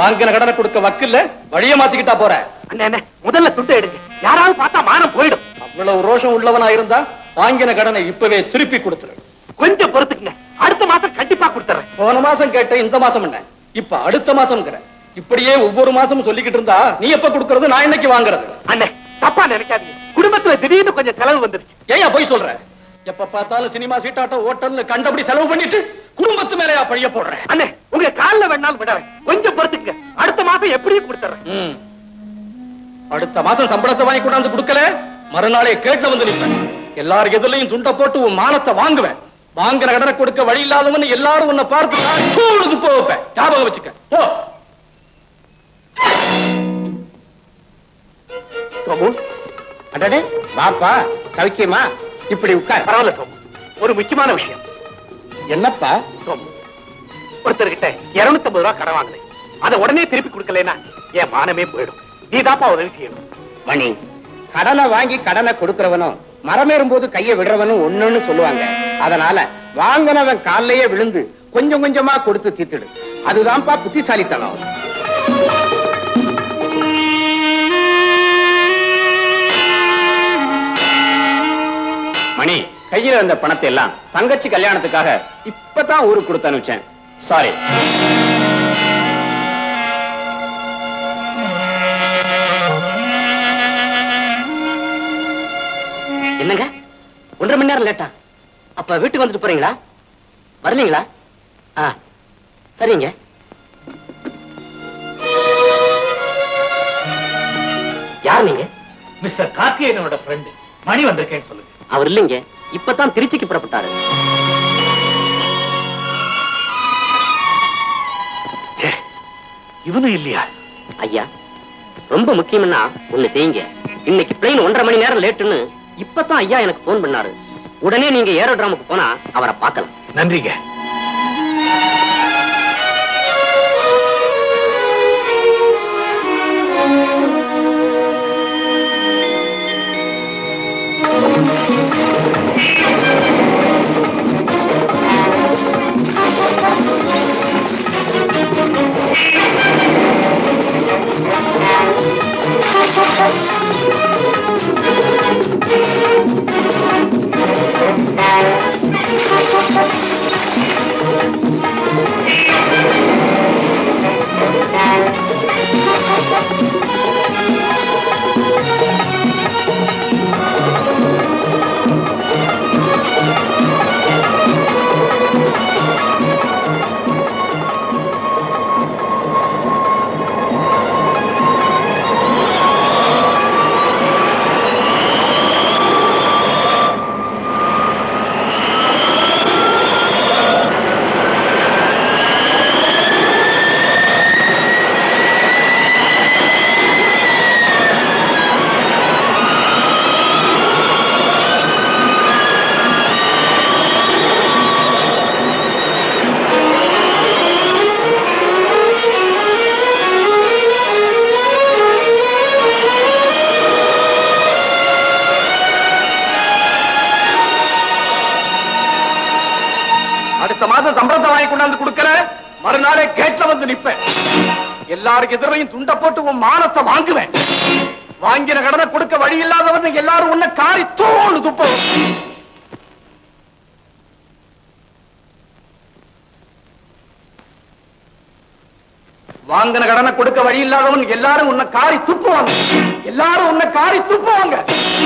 வாங்கின கடனை கொடுக்க வக்கில்ல வழிய மாத்திக்கிட்டா போற. அண்ணே முதல்ல துட்டு எடுங்க, யாராவது பார்த்தா மானம் போயிடும். அவ்வளவு ரோஷம் உள்ளவனா இருந்தா வாங்கின கடனை இப்பவே திருப்பி கொடுத்துரு. கொஞ்சம் பொறுத்துக்குங்க, அடுத்த மாசம் கண்டிப்பா கொடுத்துறேன். போன மாசம் கேட்ட இந்த மாசம் என்ன, இப்ப அடுத்த மாசம். இப்படியே ஒவ்வொரு மாசமும் சொல்லிக்கிட்டு இருந்தா நீ எப்ப கொடுக்கறது, நான் இன்னைக்கு வாங்குறது? அண்ணே தப்பா நினைக்காதீங்க, குடும்பத்துல திடீர்னு கொஞ்சம் செலவு வந்துருச்சு. ஏன் போய் சொல்ற? எப்ப பார்த்தாலும் சினிமா சீட்டாட்டம் ஹோட்டல்னு கண்டபடி செலவு பண்ணிட்டு குடும்பத்து மேலயா பழிய போடுறேன்? அண்ணே உங்க கால்ல வேணாலும் விடுறேன், கொஞ்சம் பொறுத்துக்குங்க, அடுத்த மாசம் எப்படியும் கொடுத்துறேன். அடுத்த மாசம் சம்பளத்தை வாங்கி கொண்டாந்து கொடுக்கல, மறுநாளே கேட்ல வந்து நிற்பேன். எல்லாரும் எதுலையும் துண்ட போட்டு உன் மானத்தை வாங்குவேன். வாங்குற கடனை கொடுக்க வழி இல்லாதவன்னு எல்லாரும் உன்னை பார்த்து போவேன். ஞாபகம் வச்சுக்க. போ. அடடே வாப்பா, சௌக்கியமா? இப்படி உட்கார். பரவாயில்ல சோமு, ஒரு முக்கியமான விஷயம். என்னப்பா? சோமு, ஒருத்தர்கிட்ட 250 ரூபாய் கடன் வாங்கினேன், அதை உடனே திருப்பி கொடுக்கலன்னா என் மானமே போயிடும். நீதாப்பா உதவி செய்யணும். மணி, கடனை வாங்கி கடனை கொடுக்கிறவனும் மரமேறும் போது கையை விடுறவனும் ஒண்ணுன்னு சொல்லுவாங்க. அதனால வாங்கினவன் காலையே விழுந்து கொஞ்சம் கொஞ்சமா கொடுத்து தீர்த்துடு. அதுதான்ப்பா புத்திசாலித்தனம். மணி, கையில இருந்த பணத்தை எல்லாம் தங்கச்சி கல்யாணத்துக்காக இப்பதான் ஊருக்கு கொடுத்து அனுப்பிச்சேன். சாரி. என்னங்க 1.5 மணி நேரம் லேட்டா? அப்ப வீட்டுக்கு வந்துட்டு போறீங்களா? வரலீங்களா? சரிங்க. யார் நீங்க? மிஸ்டர் கார்த்திகேயனோட ஃப்ரெண்ட் மணி வந்திருக்கேன்னு சொல்லுங்க. அவர் இல்லைங்க, இப்பதான் திருச்சிக்கு புறப்பட்டாரு. இவனும் இல்லையா? ஐயா, ரொம்ப முக்கியம்னா ஒண்ணு செய்யுங்க. இன்னைக்கு பிளைன் 1.5 மணி நேரம் லேட்டுன்னு இப்பதான் ஐயா எனக்கு போன் பண்ணாரு. உடனே நீங்க ஏரோட்ராமுக்கு போனா அவரை பார்க்கலாம். நன்றிங்க. சம்பளத்தை வாங்கி கொண்டாந்து கொடுக்கற, மறுநாளே கேட்ல வந்து நிப்பேன். எல்லாரும் எதிரையும் துண்ட போட்டு உன் மானத்தை வாங்குவேன். வாங்கின கடனை கொடுக்க வழி இல்லாதவன் எல்லாரும் உன்னை காரி தூள் துப்போம். வாங்கின கடனை கொடுக்க வழி இல்லாதவன் எல்லாரும் உன்னை காரி துப்புவாங்க. எல்லாரும் உன்னை காரி துப்புவாங்க.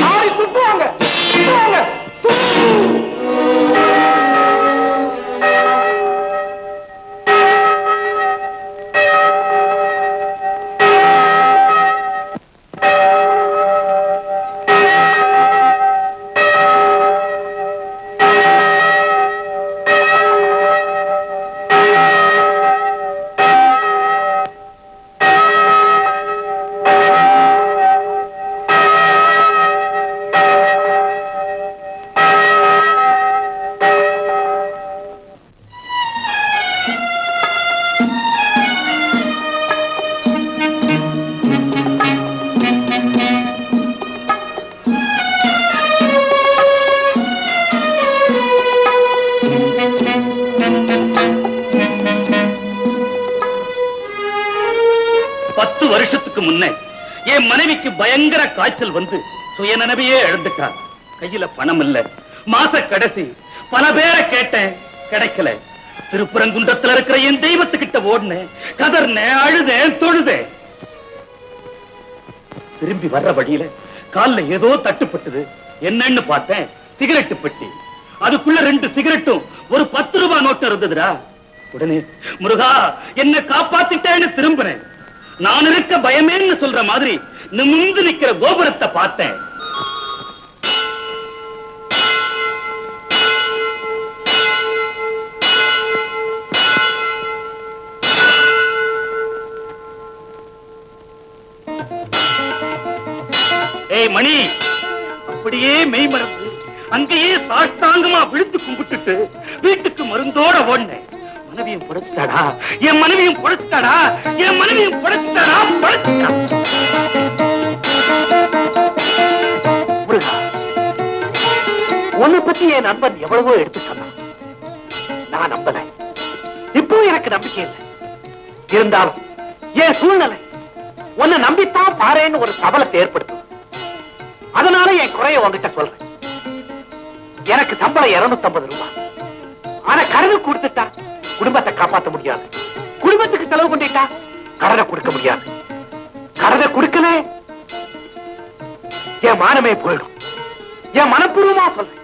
காரி துப்புவாங்க. துப்புவாங்க. 10 வருஷத்துக்கு முன்னே என் மனைவிக்கு பயங்கர காய்ச்சல் வந்து சுயநனவையே இழந்துட்டார். கையில பணம் இல்ல, மாச கடைசி. பல பேரை கேட்டேன், கிடைக்கல. திருப்பரங்குன்றத்துல இருக்கிற என் தெய்வத்துக்கிட்ட ஓடுனேன், கதர்னேன், அழுதேன், தொழுதேன். திரும்பி வர்ற வழியில கால்ல ஏதோ தட்டுப்பட்டது. என்னன்னு பார்த்தேன், சிகரெட்டு பெட்டி. அதுக்குள்ள 2 சிகரெட்டும் ஒரு 10 ரூபாய் நோட்டு இருந்ததுடா. உடனே முருகா என்ன காப்பாத்திட்டேன்னு திரும்பினேன். நான் இருக்க பயமேன்னு சொல்ற மாதிரி நிமிர்ந்து நிக்கிற கோபுரத்தை பார்த்தேன். ஏய் மணி, அப்படியே மெய் மறந்து அங்கேயே சாஷ்டாங்கமா விழுந்து கும்பிட்டுட்டு வீட்டுக்கு மருந்தோட ஓடினேன். மனைவியும் புடைச்சிட்டாடா, என் மனைவியும் புடைச்சிட்டாடா, என் மனைவியும் புடைச்சிட்டாடா, புடைச்சிட்டா. உன்னை பத்தி என் நண்பன் எவ்வளவோ எடுத்து சொன்னான், நான் நம்பல. இப்போ எனக்கு நம்பிக்கை இல்லை. இருந்தாலும் என் சூழ்நிலை உன்னை நம்பித்தான் பாரேன்னு ஒரு சபலத்தை ஏற்படுத்தும். அதனால என் குறைய உங்ககிட்ட சொல்றேன். எனக்கு சம்பளம் 250 ரூபாய். ஆனா கடனை கொடுத்துட்டா குடும்பத்தை காப்பாற்ற முடியாது. குடும்பத்துக்கு செலவு பண்ணிட்டா கடனை கொடுக்க முடியாது. கடனை கொடுக்கல என் மானமே போயிடும். என் மனப்பூர்வமா சொல்றேன்,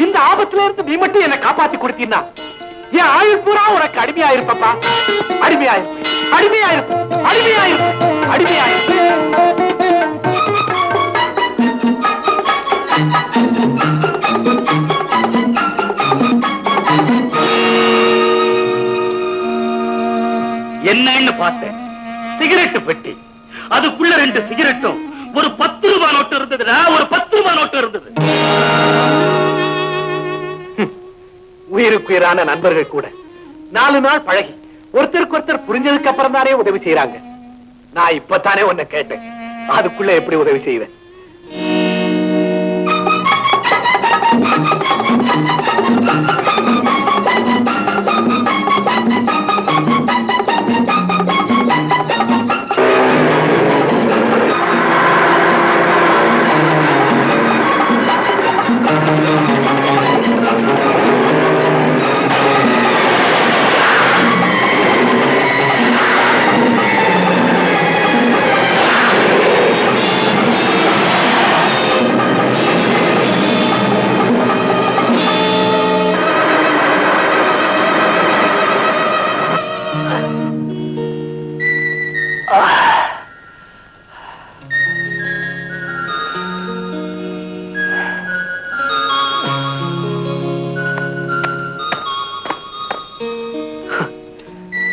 இந்த ஆபத்துல இருந்து நீ மட்டும் என்னை காப்பாத்தி கொடுத்தீன்னா என் ஆயுள் பூரா உனக்கு அடிமையாயிருப்பா. அடிமையாயிருப்பேன், அடிமையாயிருப்பேன், அடிமையாயிருப்பேன், அடிமையாயிருப்பேன். என்னன்னு பார்த்தேன், சிகரெட்டு பெட்டி. அதுக்குள்ள 2 சிகரெட்டும் ஒரு 10 ரூபாய் நோட்டு இருந்ததுடா, ஒரு 10 ரூபாய் நோட்டு இருந்தது. உயிருக்குயிரான நண்பர்கள் கூட 4 நாள் பழகி ஒருத்தருக்கு ஒருத்தர் புரிஞ்சதுக்கு அப்புறம் தானே உதவி செய்யறாங்க. நான் இப்பத்தானே உன்னை கேட்டேன், அதுக்குள்ள எப்படி உதவி செய்வேன்?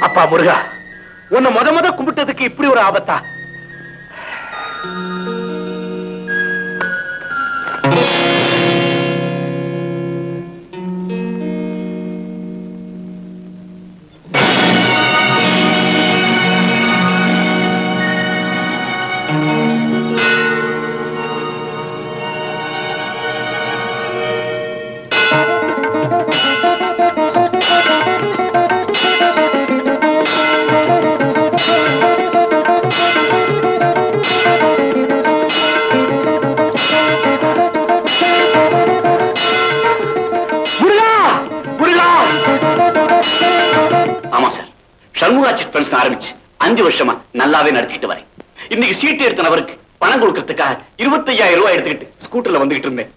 அப்பா முருகா, உன்னை முத கும்பிட்டதுக்கு இப்படி ஒரு ஆபத்தா? ஆரம்பிச்சு 5 வருஷமா நல்லாவே நடத்திட்டு வரேன். இன்னைக்கு சீட்டு எடுத்த நபருக்கு பணம் கொடுக்கறதுக்காக 25,000 ரூபாய் எடுத்துக்கிட்டு ஸ்கூட்டர்ல வந்துகிட்டு இருந்தேன்.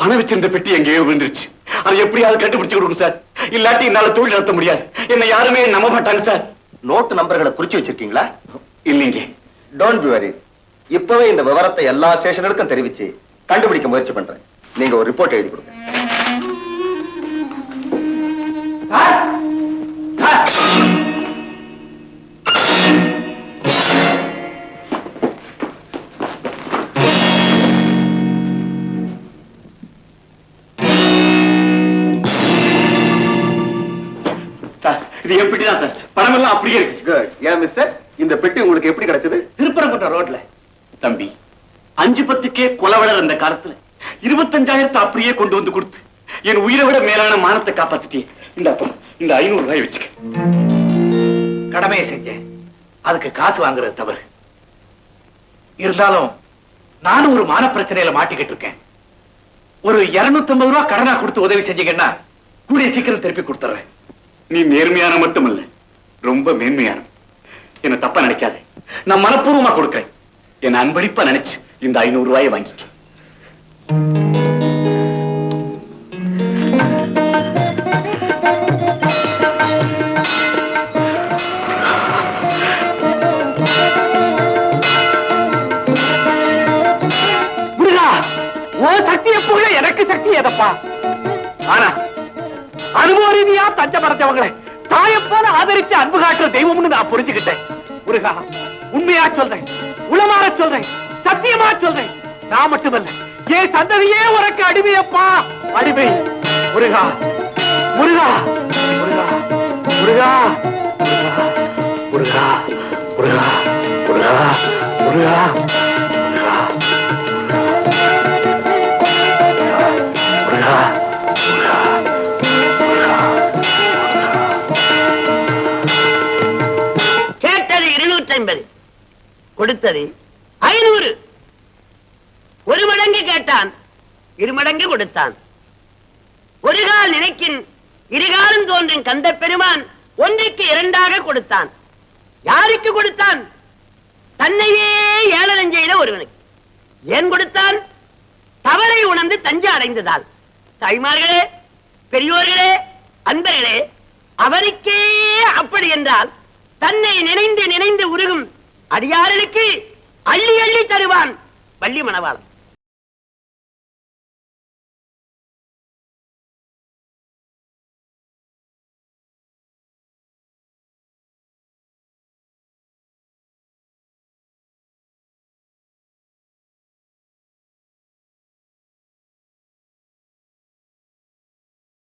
பணம் வச்சிருந்த பெட்டி எங்கேயோ விழுந்துருச்சு. அதை எப்படியாவது கண்டுபிடிச்சு கொடுங்க சார், இல்லாட்டி என்னால தொழில் நடத்த முடியாது. என்ன யாருமே நம்ப மாட்டாங்க சார். நோட்டு நம்பர்களை குறிச்சு வச்சிருக்கீங்களா? இல்லைங்க. டோன்ட் பி வரி, இப்பவே இந்த விவரத்தை எல்லா ஸ்டேஷனுக்கும் தெரிவிச்சு கண்டுபிடிக்க முயற்சி பண்றேன். நீங்க ஒரு ரிப்போர்ட் எழுதி கொடுங்க. இது எப்படிதான் சார்? பணம் எல்லாம் அப்படியே இருக்கு. குட். ஏன் மிஸ்டர், இந்த பெட்டி உங்களுக்கு எப்படி கிடைச்சது? திருப்பரங்குன்றம் ரோட்ல. தம்பி, 5-10க்கே கொலவளர் அந்த காலத்துல 25,000 அப்படியே கொண்டு வந்து கொடுத்து என் உயிரை விட மேலான மானத்தை காப்பாத்திட்டே. இந்த 500 ரூபாய் வச்சுக்க. கடமையை செஞ்சேன், அதுக்கு காசு வாங்குறது தவறு. இருந்தாலும் நானும் ஒரு மான பிரச்சனையில மாட்டிக்கிட்டு இருக்கேன். ஒரு 250 ரூபாய் கடனா கொடுத்து உதவி செஞ்சீங்கன்னா கூடிய சீக்கிரம் திருப்பி கொடுத்துறேன். நீ நேர்மையான மட்டுமல்ல, ரொம்ப மேன்மையான. என்ன தப்பா நினைக்காது, நான் மனப்பூர்வமா கொடுக்கிறேன். என்ன அன்பளிப்பா நினைச்சு இந்த 500 ரூபாயை வாங்கிக்க. சக்தி எப்போது எனக்கு சக்தி எதப்பா? ஆனா அனுபவ ரீதியா தஞ்ச மறைச்சவங்களை தாயை போல ஆதரிச்சு அன்பு காட்டுற தெய்வம்னு நான் புரிஞ்சுக்கிட்டேன். முருகா, உண்மையா சொல்றேன், உளமாற சொல்றேன், சத்தியமா சொல்றேன். நான் மட்டுமல்ல, என் சந்ததியே உனக்கு அடிமையப்பா, அடிமை. முருகா, முருகா, முருகா, முருகா, முருகா, முருகா, முருகா, முருகா, கேட்டது 250, கொடுத்தது 500. ஒரு மடங்கு கேட்டான், 2 மடங்கு கொடுத்தான். ஒரு கால் நினைக்கின் இருகாலும் தோன்றும் கந்த பெருமான் ஒன்றுக்கு 2ஆக கொடுத்தான். யாருக்கு கொடுத்தான்? தன்னையே ஏளனம் செய்த ஒருவனுக்கு. ஏன் கொடுத்தான்? தவறை உணர்ந்து தஞ்சை அடைந்ததால். தாய்மார்களே, பெரியோர்களே, அன்பர்களே, அவருக்கே அப்படி என்றால் தன்னை நினைந்து நினைந்து உருகும் அடியார்களுக்கு அள்ளி அள்ளி தருவான் வள்ளி மணவாளன்.